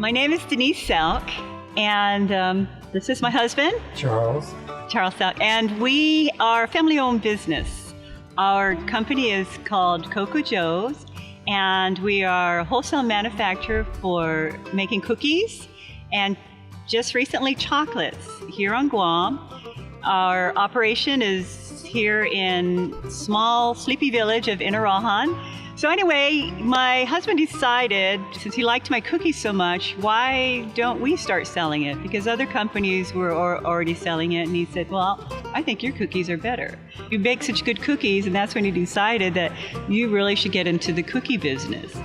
My name is Denise Selk, and this is my husband, Charles Selk, and we are a family-owned business. Our company is called Coco, and we are a wholesale manufacturer for making cookies and just recently chocolates here on Guam. Our operation is here in small sleepy village of Inarajan. So anyway, my husband decided, since he liked my cookies so much, why don't we start selling it? Because other companies were already selling it, and he said, well, I think your cookies are better. You make such good cookies, and that's when he decided that you really should get into the cookie business.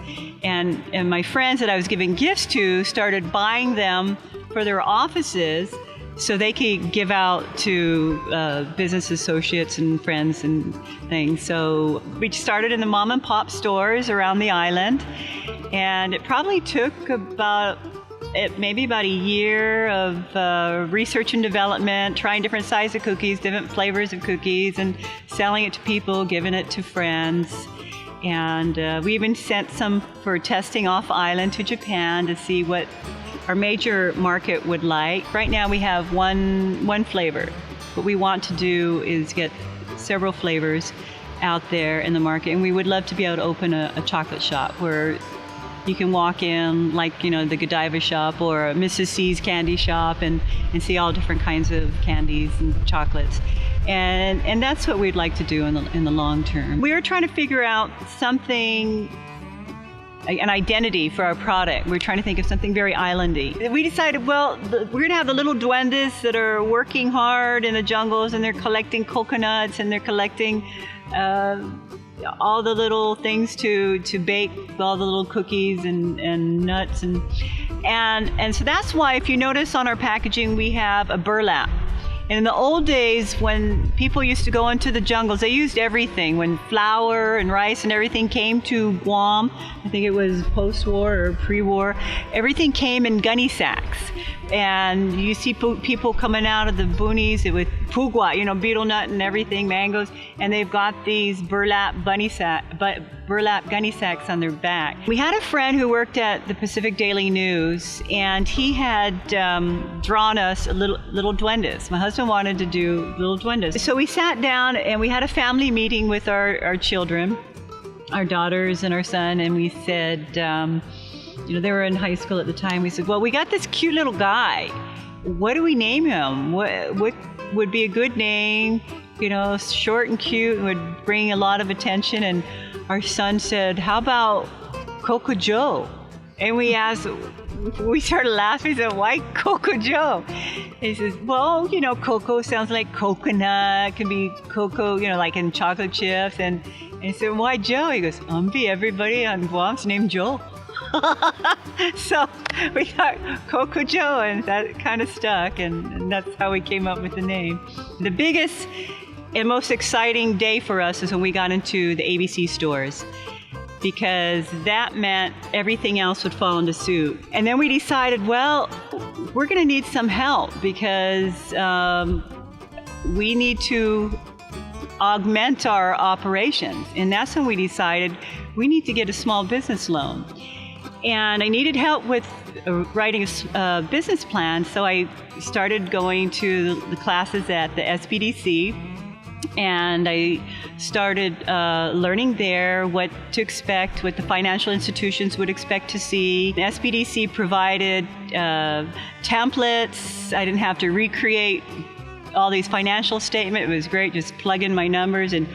And my friends that I was giving gifts to started buying them for their offices so they could give out to business associates and friends and things. So we started in the mom and pop stores around the island, and it probably took maybe about a year of research and development, trying different sizes of cookies, different flavors of cookies, and selling it to people, giving it to friends. And we even sent some for testing off island to Japan to see what our major market would like. Right now we have one flavor. What we want to do is get several flavors out there in the market, and we would love to be able to open a chocolate shop where you can walk in, like, you know, the Godiva shop or Mrs. C's candy shop, and see all different kinds of candies and chocolates. And that's what we'd like to do in the long term. We were trying to figure out something, an identity for our product. We're trying to think of something very islandy. We decided, well, we're going to have the little duendes that are working hard in the jungles, and they're collecting coconuts, and they're collecting all the little things to bake all the little cookies and nuts, and so that's why, if you notice on our packaging, we have a burlap. And in the old days, when people used to go into the jungles, they used everything. When flour and rice and everything came to Guam, I think it was post-war or pre-war, everything came in gunny sacks. And you see people coming out of the boonies with pugwa, you know, betel nut and everything, mangoes, and they've got these burlap gunny sacks on their back. We had a friend who worked at the Pacific Daily News, and he had drawn us little duendes. My husband wanted to do little duendes. So we sat down and we had a family meeting with our children, our daughters and our son, and we said, you know, they were in high school at the time. We said, well, we got this cute little guy. What do we name him? What would be a good name? You know, short and cute, and would bring a lot of attention. And our son said, how about Coco? And we started laughing. We said, why Coco? He says, well, you know, Coco sounds like coconut. It can be cocoa, you know, like in chocolate chips. And he said, why Joe? He goes, everybody on Guam's named Joe. So we thought Coco, and that kind of stuck, and that's how we came up with the name. The biggest and most exciting day for us is when we got into the ABC stores, because that meant everything else would fall into suit. And then we decided, well, we're going to need some help, because we need to augment our operations. And that's when we decided we need to get a small business loan. And I needed help with writing a business plan, so I started going to the classes at the SBDC, and I started learning there what to expect, what the financial institutions would expect to see. The SBDC provided templates. I didn't have to recreate all these financial statements. It was great, just plug in my numbers and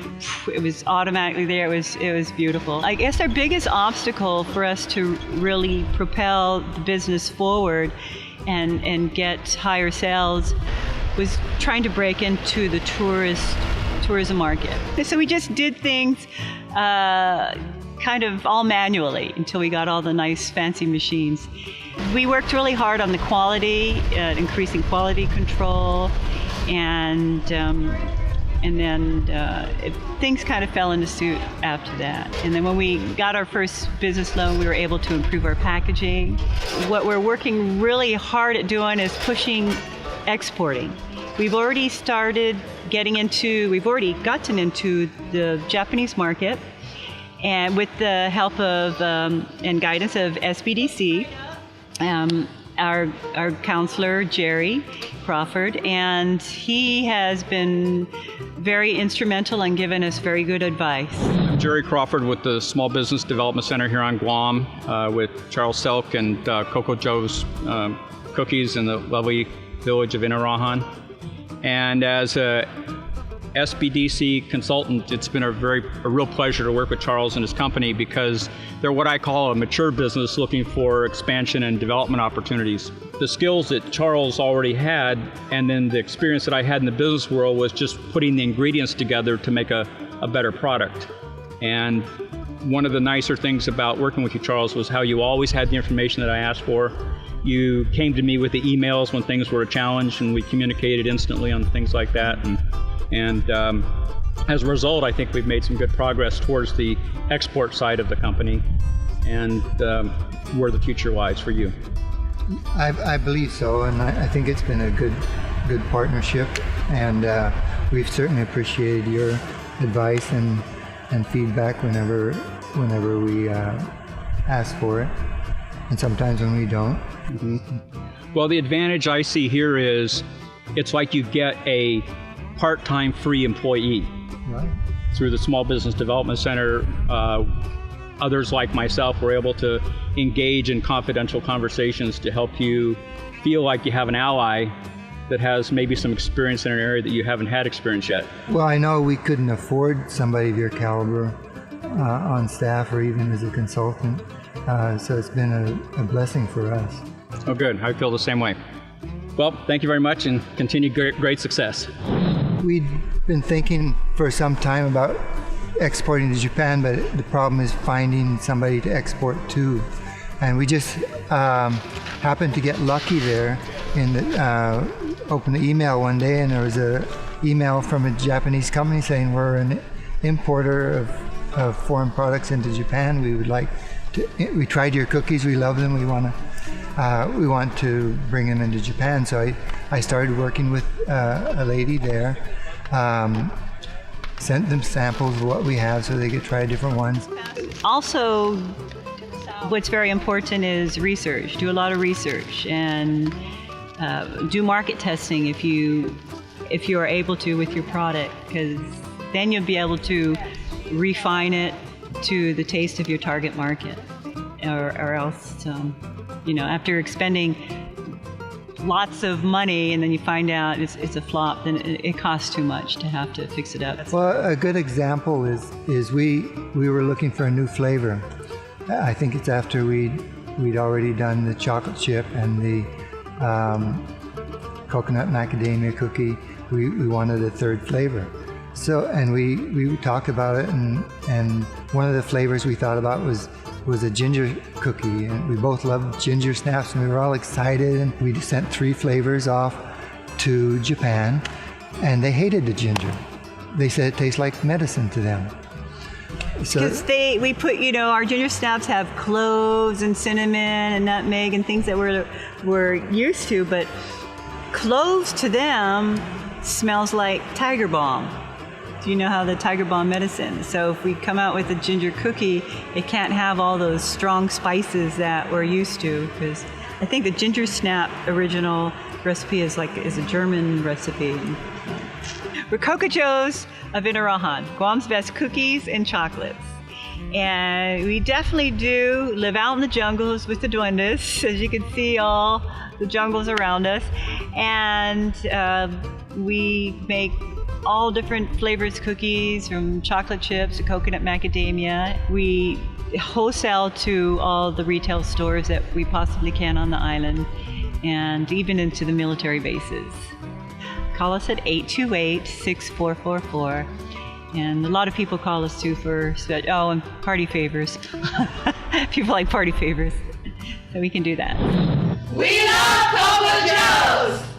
it was automatically there. It was beautiful. I guess our biggest obstacle for us to really propel the business forward and get higher sales was trying to break into the tourism market. So we just did things kind of all manually until we got all the nice fancy machines. We worked really hard on the quality, increasing quality control, and then things kind of fell into suit after that. And then when we got our first business loan, we were able to improve our packaging. What we're working really hard at doing is pushing exporting. We've already gotten into the Japanese market, and with the help of and guidance of SBDC. our counselor, Jerry Crawford, and he has been very instrumental in giving us very good advice. I'm Jerry Crawford with the Small Business Development Center here on Guam with Charles Selk and Coco Joe's Cookies in the lovely village of Inarajan. And as a SBDC consultant, it's been a real pleasure to work with Charles and his company because they're what I call a mature business looking for expansion and development opportunities. The skills that Charles already had and then the experience that I had in the business world was just putting the ingredients together to make a better product. And one of the nicer things about working with you, Charles, was how you always had the information that I asked for. You came to me with the emails when things were a challenge, and we communicated instantly on things like that. And as a result, I think we've made some good progress towards the export side of the company and where the future lies for you. I believe so, and I think it's been a good partnership, and we've certainly appreciated your advice and feedback whenever we ask for it, and sometimes when we don't. Mm-hmm. Well, the advantage I see here is it's like you get a part-time free employee. Right. Through the Small Business Development Center. Others like myself were able to engage in confidential conversations to help you feel like you have an ally that has maybe some experience in an area that you haven't had experience yet. Well, I know we couldn't afford somebody of your caliber on staff or even as a consultant, so it's been a blessing for us. Oh, good. I feel the same way. Well, thank you very much and continue great success. We'd been thinking for some time about exporting to Japan, but the problem is finding somebody to export to. And we just happened to get lucky there in opened the email one day, and there was an email from a Japanese company saying we're an importer of foreign products into Japan. We would like to, we tried your cookies, we love them, we want to bring them into Japan. So I started working with a lady there, sent them samples of what we have so they could try different ones. Also, what's very important is research. Do a lot of research and do market testing if you are able to with your product, because then you'll be able to refine it to the taste of your target market, or else, after expending lots of money and then you find out it's a flop, then it costs too much to have to fix it up. Well, a good example is we were looking for a new flavor. I think it's after we'd already done the chocolate chip and the coconut macadamia cookie. We wanted a third flavor. So, and we talked about it, and one of the flavors we thought about was a ginger cookie, and we both loved ginger snaps, and we were all excited, and we sent 3 flavors off to Japan, and they hated the ginger. They said it tastes like medicine to them. Because we put, our ginger snaps have cloves and cinnamon and nutmeg and things that we're used to, but cloves to them smells like tiger balm. Do you know how the tiger balm medicine? So if we come out with a ginger cookie, it can't have all those strong spices that we're used to, because I think the ginger snap original recipe is a German recipe. We're Coco Joe's of Inarajan, Guam's best cookies and chocolates. And we definitely do live out in the jungles with the duendes, as you can see all the jungles around us. And we make all different flavors cookies, from chocolate chips to coconut macadamia. We wholesale to all the retail stores that we possibly can on the island, and even into the military bases. Call us at 828-6444. And a lot of people call us too for, and party favors. People like party favors. So we can do that. We love Coco Joe's!